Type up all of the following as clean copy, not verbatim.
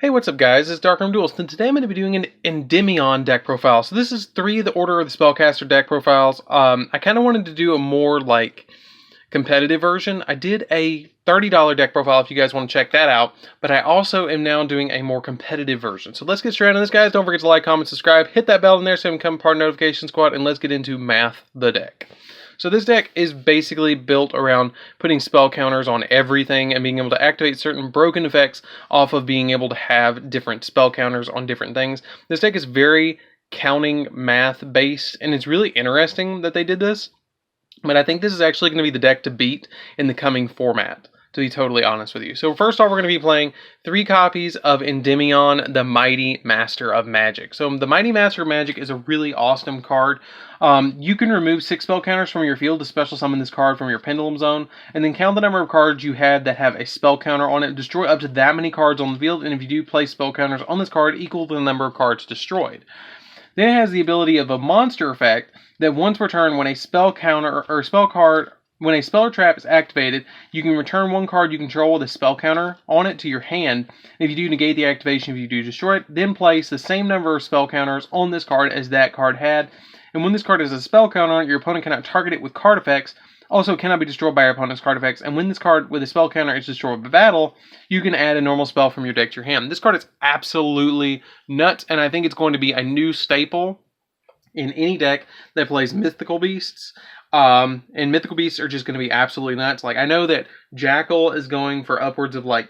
Hey, what's up guys, it's DarkArmedDuelist, and today I'm going to be doing an Endymion deck profile. So this is 3 of the Order of the Spellcaster deck profiles. I kind of wanted to do a more, competitive version. I did a $30 deck profile if you guys want to check that out, but I also am now doing a more competitive version. So let's get straight into this, guys. Don't forget to like, comment, subscribe, hit that bell in there so you can become part of the notification squad, and let's get into Math the Deck. So this deck is basically built around putting spell counters on everything and being able to activate certain broken effects off of being able to have different spell counters on different things. This deck is very counting math based, and it's really interesting that they did this. But I think this is actually going to be the deck to beat in the coming format, to be totally honest with you. So first off, we're going to be playing 3 copies of Endymion, the Mighty Master of Magic. So the Mighty Master of Magic is a really awesome card. You can remove 6 spell counters from your field to special summon this card from your Pendulum Zone, and then count the number of cards you have that have a spell counter on it. Destroy up to that many cards on the field, and if you do place spell counters on this card, equal to the number of cards destroyed. Then it has the ability of a monster effect that once per turn, when a spell counter or spell card, when a spell or trap is activated, you can return 1 card you control with a spell counter on it to your hand. If you do negate the activation, if you do destroy it, then place the same number of spell counters on this card as that card had. And when this card has a spell counter on it, your opponent cannot target it with card effects. Also cannot be destroyed by your opponent's card effects. And when this card with a spell counter is destroyed by battle, you can add a normal spell from your deck to your hand. This card is absolutely nuts, and I think it's going to be a new staple in any deck that plays Mythical Beasts. And Mythical Beasts are just going to be absolutely nuts. I know that Jackal is going for upwards of $4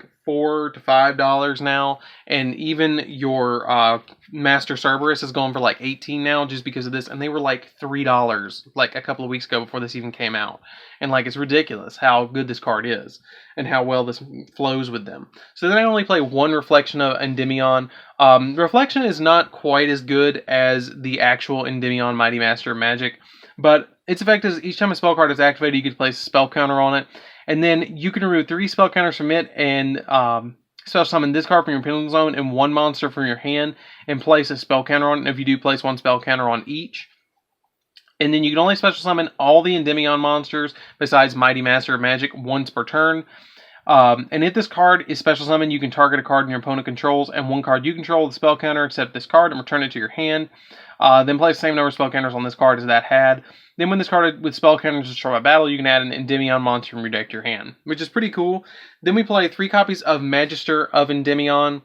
to $5 now, and even your Master Cerberus is going for $18 now just because of this, and they were $3 a couple of weeks ago before this even came out. And it's ridiculous how good this card is and how well this flows with them. So then I only play 1 Reflection of Endymion. Reflection is not quite as good as the actual Endymion Mighty Master of Magic, but its effect is each time a spell card is activated, you can place a spell counter on it, and then you can remove 3 spell counters from it and special summon this card from your Pendulum Zone and 1 monster from your hand and place a spell counter on it. And if you do, place 1 spell counter on each. And then you can only special summon all the Endymion monsters besides Mighty Master of Magic once per turn. And if this card is special summoned, you can target a card your opponent controls and 1 card you control with a spell counter except this card and return it to your hand. Then place the same number of spell counters on this card as that had. Then when this card with spell counters is destroyed by battle, you can add an Endymion monster from your deck to your hand, which is pretty cool. Then we play 3 copies of Magister of Endymion.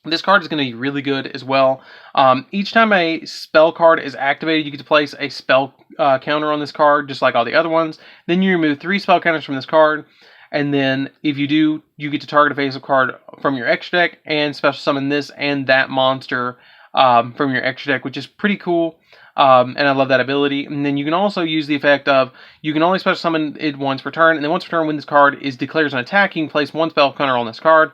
This card is going to be really good as well. Each time a spell card is activated, you get to place a spell counter on this card, just like all the other ones. Then you remove 3 spell counters from this card. And then, if you do, you get to target a face-up card from your extra deck and special summon this and that monster from your extra deck, which is pretty cool. And I love that ability. And then you can also use the effect of, you can only special summon it once per turn. And then once per turn, when this card declares an attack, you can place 1 spell counter on this card.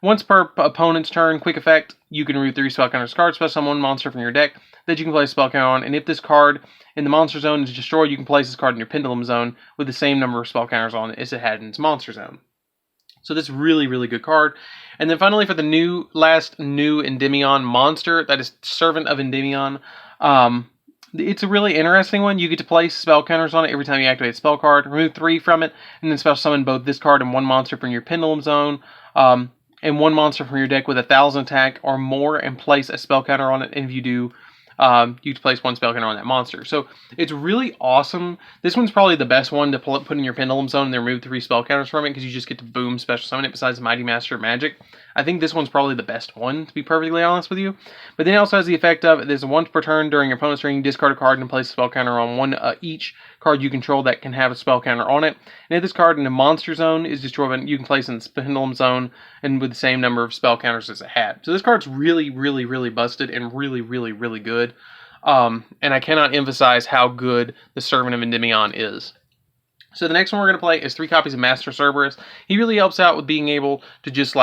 Once per opponent's turn, quick effect, you can remove 3 spell counters card, special summon 1 monster from your deck that you can place a spell counter on. And if this card in the monster zone is destroyed, you can place this card in your Pendulum Zone with the same number of spell counters on it as it had in its monster zone. So this is really, really good card. And then finally, for the last new Endymion monster, that is Servant of Endymion. It's a really interesting one. You get to place spell counters on it every time you activate a spell card. Remove 3 from it, and then special summon both this card and 1 monster from your Pendulum Zone. And 1 monster from your deck with 1,000 attack or more, and place a spell counter on it. And if you do, you place 1 spell counter on that monster. So it's really awesome. This one's probably the best one to put in your Pendulum Zone and then remove 3 spell counters from it, because you just get to boom special summon it besides the Mighty Master of Magic. I think this one's probably the best one, to be perfectly honest with you. But then it also has the effect of, there's a once per turn during your opponent's turn, you discard a card and place a spell counter on 1 each card you control that can have a spell counter on it. And if this card in the monster zone is destroyed, you can place it in the Pendulum Zone and with the same number of spell counters as it had. So this card's really, really, really busted and really, really, really good. And I cannot emphasize how good the Servant of Endymion is. So the next one we're going to play is 3 copies of Master Cerberus. He really helps out with being able to just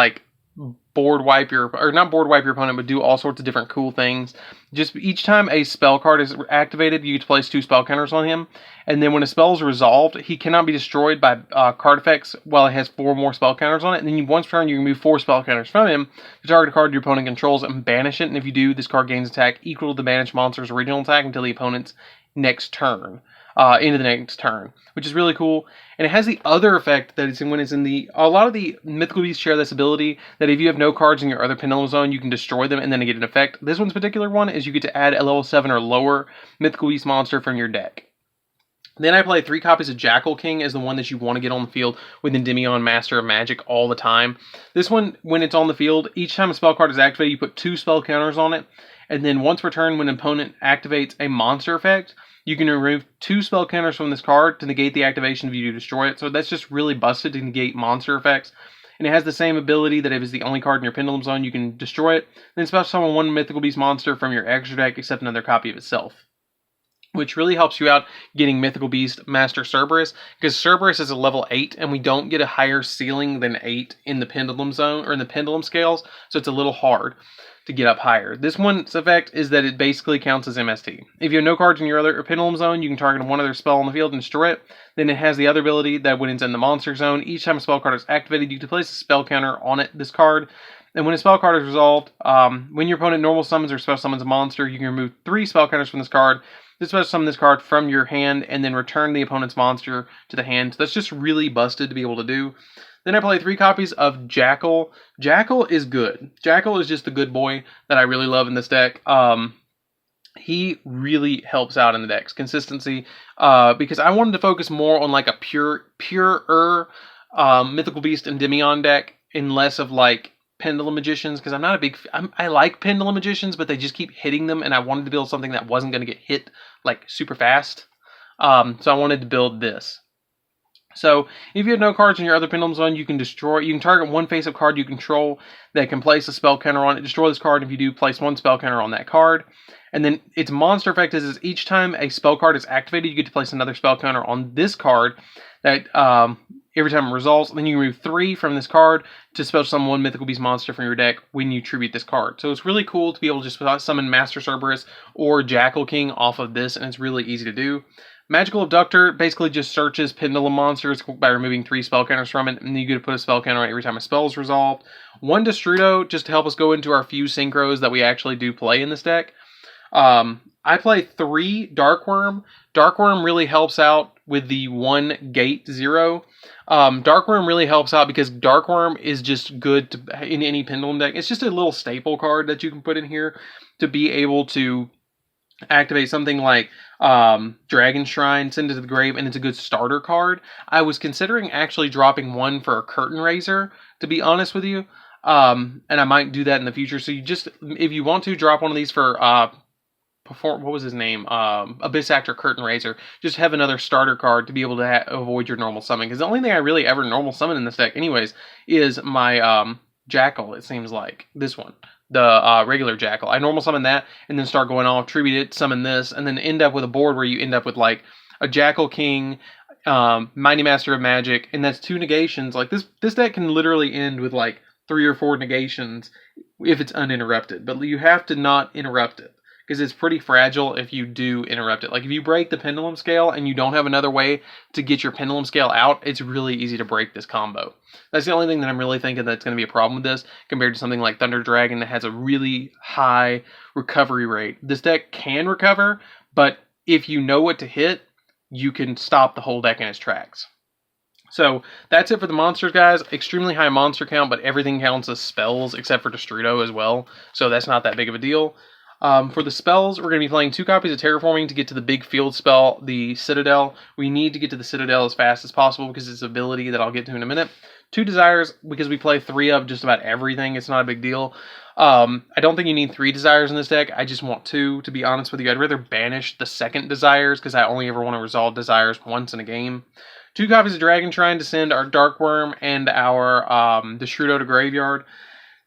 board wipe your, or not board wipe your opponent, but do all sorts of different cool things. Just each time a spell card is activated, you get to place 2 spell counters on him. And then when a spell is resolved, he cannot be destroyed by card effects while it has 4 more spell counters on it. And then once per turn, you remove 4 spell counters from him to target a card your opponent controls and banish it. And if you do, this card gains attack equal to the banished monster's original attack until the opponent's next turn. into the next turn, which is really cool. And it has the other effect that it's in when it's in the... A lot of the Mythical Beasts share this ability that if you have no cards in your other Pendulum Zone, you can destroy them and then get an effect. This one's particular one is you get to add a level 7 or lower Mythical Beast monster from your deck. Then I play 3 copies of Jackal King as the one that you want to get on the field with Endymion, Master of Magic, all the time. This one, when it's on the field, each time a spell card is activated, you put 2 spell counters on it. And then once per turn, when an opponent activates a monster effect, you can remove 2 spell counters from this card to negate the activation if you do destroy it. So that's just really busted to negate monster effects. And it has the same ability that if it's the only card in your Pendulum Zone, you can destroy it. Then special summon 1 Mythical Beast monster from your extra deck except another copy of itself, which really helps you out getting Mythical Beast Master Cerberus, because Cerberus is a level 8, and we don't get a higher ceiling than 8 in the Pendulum Zone, or in the Pendulum Scales, so it's a little hard to get up higher. This one's effect is that it basically counts as MST. If you have no cards in your other Pendulum Zone, you can target one other spell on the field and destroy it. Then it has the other ability that when it's in the Monster Zone, each time a spell card is activated, you can place a spell counter on this card. And when a spell card is resolved, when your opponent normal summons or special summons a monster, you can remove 3 spell counters from this card. This special summon this card from your hand and then return the opponent's monster to the hand. So that's just really busted to be able to do. Then I play 3 copies of Jackal. Jackal is good. Jackal is just the good boy that I really love in this deck. He really helps out in the deck's consistency because I wanted to focus more on like a purer Mythical Beast Endymion deck and less of like Pendulum Magicians, because I'm not a big... I like Pendulum Magicians, but they just keep hitting them, and I wanted to build something that wasn't going to get hit like super fast. So I wanted to build this. So if you have no cards in your other Pendulum Zone, you can target 1 face-up card you control that can place a spell counter on it. Destroy this card. If you do, place 1 spell counter on that card. And then its monster effect is each time a spell card is activated, you get to place another spell counter on this card that every time it resolves. Then you remove 3 from this card to special summon 1 Mythical Beast monster from your deck when you tribute this card. So it's really cool to be able to just summon Master Cerberus or Jackal King off of this, and it's really easy to do. Magical Abductor basically just searches Pendulum monsters by removing 3 spell counters from it, and then you get to put a spell counter on every time a spell is resolved. 1 Destrudo, just to help us go into our few synchros that we actually do play in this deck. I play 3 Darkworm. Darkworm really helps out with the 1 Gate 0. Darkworm really helps out because Darkworm is just good in any Pendulum deck. It's just a little staple card that you can put in here to be able to activate something like Dragon Shrine, send it to the grave, and it's a good starter card. I was considering actually dropping 1 for a Curtain Raiser, to be honest with you, and I might do that in the future. So you just, if you want to, drop one of these for what was his name? Abyss Actor Curtain Raiser. Just have another starter card to be able to avoid your normal summon. Because the only thing I really ever normal summon in this deck, anyways, is my Jackal. It seems like this one, the regular Jackal. I normal summon that and then start going off, tribute it, summon this, and then end up with a board where you end up with like a Jackal King, Mighty Master of Magic, and that's 2 negations. Like this deck can literally end with like 3 or 4 negations if it's uninterrupted. But you have to not interrupt it, because it's pretty fragile if you do interrupt it. Like if you break the Pendulum Scale and you don't have another way to get your Pendulum Scale out, it's really easy to break this combo. That's the only thing that I'm really thinking that's going to be a problem with this compared to something like Thunder Dragon that has a really high recovery rate. This deck can recover, but if you know what to hit, you can stop the whole deck in its tracks. So that's it for the monsters, guys. Extremely high monster count, but everything counts as spells except for Destrudo as well. So that's not that big of a deal. For the spells, we're going to be playing 2 copies of Terraforming to get to the big field spell, the Citadel. We need to get to the Citadel as fast as possible because it's an ability that I'll get to in a minute. 2 Desires, because we play 3 of just about everything. It's not a big deal. I don't think you need 3 Desires in this deck. I just want 2, to be honest with you. I'd rather banish the second Desires because I only ever want to resolve Desires once in a game. 2 copies of Dragon Shrine to send our Darkworm and our Destrudo to Graveyard.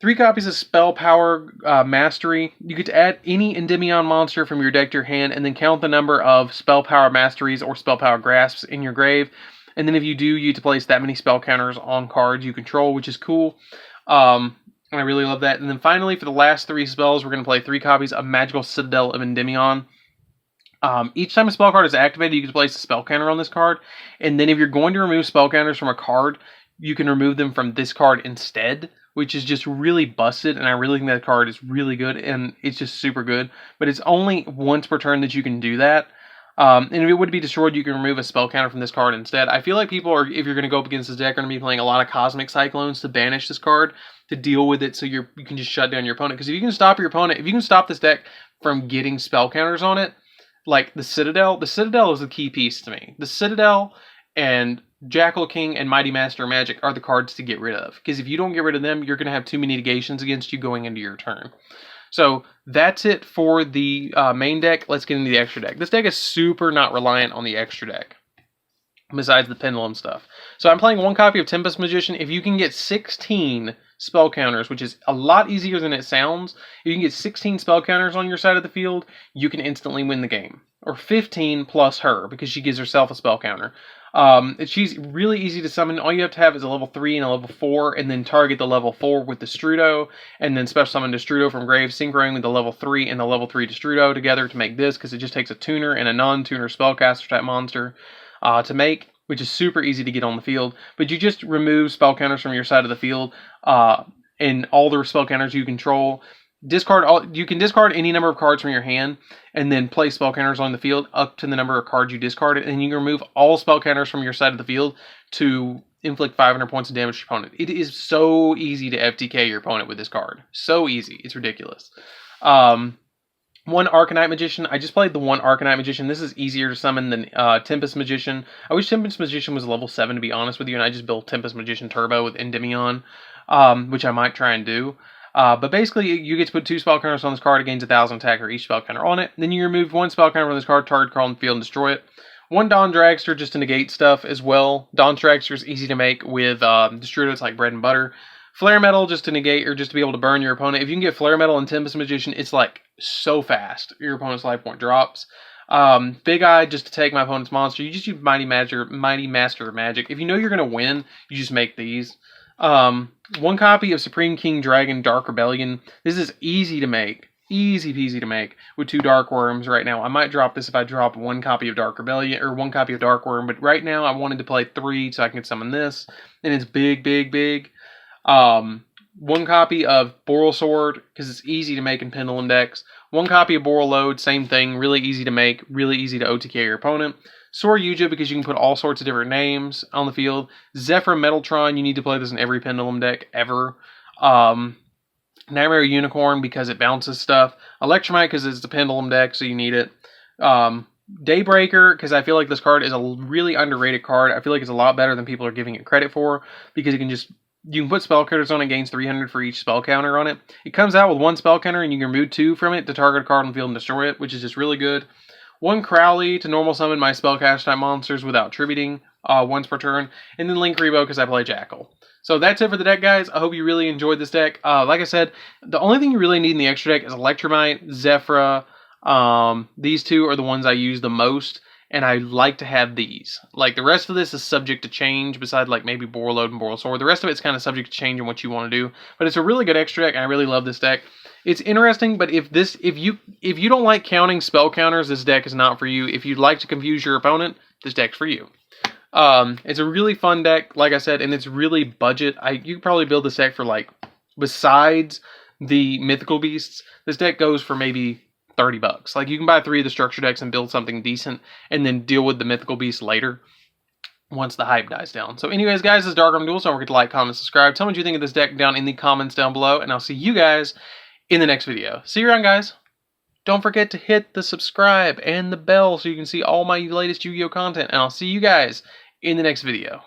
3 copies of Spell Power Mastery. You get to add any Endymion monster from your deck to your hand and then count the number of Spell Power Masteries or Spell Power Grasps in your grave. And then if you do, you get to place that many spell counters on cards you control, which is cool. And I really love that. And then finally, for the last 3 spells, we're going to play 3 copies of Magical Citadel of Endymion. Each time a spell card is activated, you can place a spell counter on this card. And then if you're going to remove spell counters from a card, you can remove them from this card instead, which is just really busted, and I really think that card is really good, and it's just super good. But it's only once per turn that you can do that. And if it would be destroyed, you can remove a spell counter from this card instead. I feel like people are, if you're going to go up against this deck, are going to be playing a lot of Cosmic Cyclones to banish this card, to deal with it, so you can just shut down your opponent. Because if you can stop your opponent, if you can stop this deck from getting spell counters on it, like the Citadel is the key piece to me. The Citadel and Jackal King and Mighty Master of Magic are the cards to get rid of. Because if you don't get rid of them, you're going to have too many negations against you going into your turn. So that's it for the main deck. Let's get into the extra deck. This deck is super not reliant on the extra deck, besides the pendulum stuff. So I'm playing one copy of Tempest Magician. If you can get 16 spell counters, which is a lot easier than it sounds, if you can get 16 spell counters on your side of the field, you can instantly win the game. Or 15 plus her, because she gives herself a spell counter. She's really easy to summon. All you have to have is a level 3 and a level 4, and then target the level 4 with the Destrudo, and then special summon Destrudo from grave, synchroning with the level 3 and the level 3 Destrudo together to make this, because it just takes a tuner and a non-tuner spellcaster type monster to make, which is super easy to get on the field. But you just remove spell counters from your side of the field, and all the spell counters you control. You can discard any number of cards from your hand, and then play spell counters on the field up to the number of cards you discarded, and you can remove all spell counters from your side of the field to inflict 500 points of damage to your opponent. It is so easy to FTK your opponent with this card. So easy. It's ridiculous. One Arcanite Magician. I just played the one Arcanite Magician. This is easier to summon than Tempest Magician. I wish Tempest Magician was level 7, to be honest with you, and I just built Tempest Magician Turbo with Endymion, which I might try and do. But basically, you get to put 2 spell counters on this card. It gains 1,000 attack for each spell counter on it. Then you remove 1 spell counter from this card, target card on the field, and destroy it. 1 Dawn Dragster just to negate stuff as well. Dawn Dragster is easy to make with Destrudo. It's like bread and butter. Flare Metal just to negate, or just to be able to burn your opponent. If you can get Flare Metal and Tempest Magician, it's like so fast. Your opponent's life point drops. Big Eye just to take my opponent's monster. You just use Mighty Master of Magic. If you know you're going to win, you just make these. 1 copy of Supreme King Dragon Dark Rebellion. This is easy to make. Easy peasy to make with 2 Dark Worms right now. I might drop this if I drop 1 copy of Dark Rebellion, or 1 copy of Dark Worm, but right now I wanted to play 3 so I can summon this. And it's big, big, big. 1 copy of Boral Sword, because it's easy to make in Pendulum decks. 1 copy of Boral Load, same thing, really easy to make, really easy to OTK your opponent. Sword Yugioh, because you can put all sorts of different names on the field. Zephyr Metaltron, you need to play this in every Pendulum deck ever. Nightmare Unicorn, because it bounces stuff. Electromite, because it's the Pendulum deck, so you need it. Daybreaker, because I feel like this card is a really underrated card. I feel like it's a lot better than people are giving it credit for, because you can put spell counters on it, gains 300 for each spell counter on it. It comes out with 1 spell counter, and you can remove 2 from it to target a card on the field and destroy it, which is just really good. 1 Crowley to normal summon my spellcast type monsters without tributing once per turn. And then Link Rebo because I play Jackal. So that's it for the deck, guys. I hope you really enjoyed this deck. Like I said, the only thing you really need in the extra deck is Electromite, Zephyra. These 2 are the ones I use the most. And I like to have these. Like, the rest of this is subject to change, besides, like, maybe Boral Load and Boral Sword. The rest of it's kind of subject to change in what you want to do. But it's a really good extra deck, and I really love this deck. It's interesting, but if you don't like counting spell counters, this deck is not for you. If you'd like to confuse your opponent, this deck's for you. It's a really fun deck, like I said, and it's really budget. You could probably build this deck for, like, besides the Mythical Beasts, this deck goes for maybe $30. Like, you can buy 3 of the structure decks and build something decent, and then deal with the Mythical Beast later once the hype dies down. So anyways, guys, this is DarkArmedDuelist. Don't forget to like, comment, subscribe. Tell me what you think of this deck down in the comments down below, and I'll see you guys in the next video. See you around, guys. Don't forget to hit the subscribe and the bell so you can see all my latest Yu-Gi-Oh content, and I'll see you guys in the next video.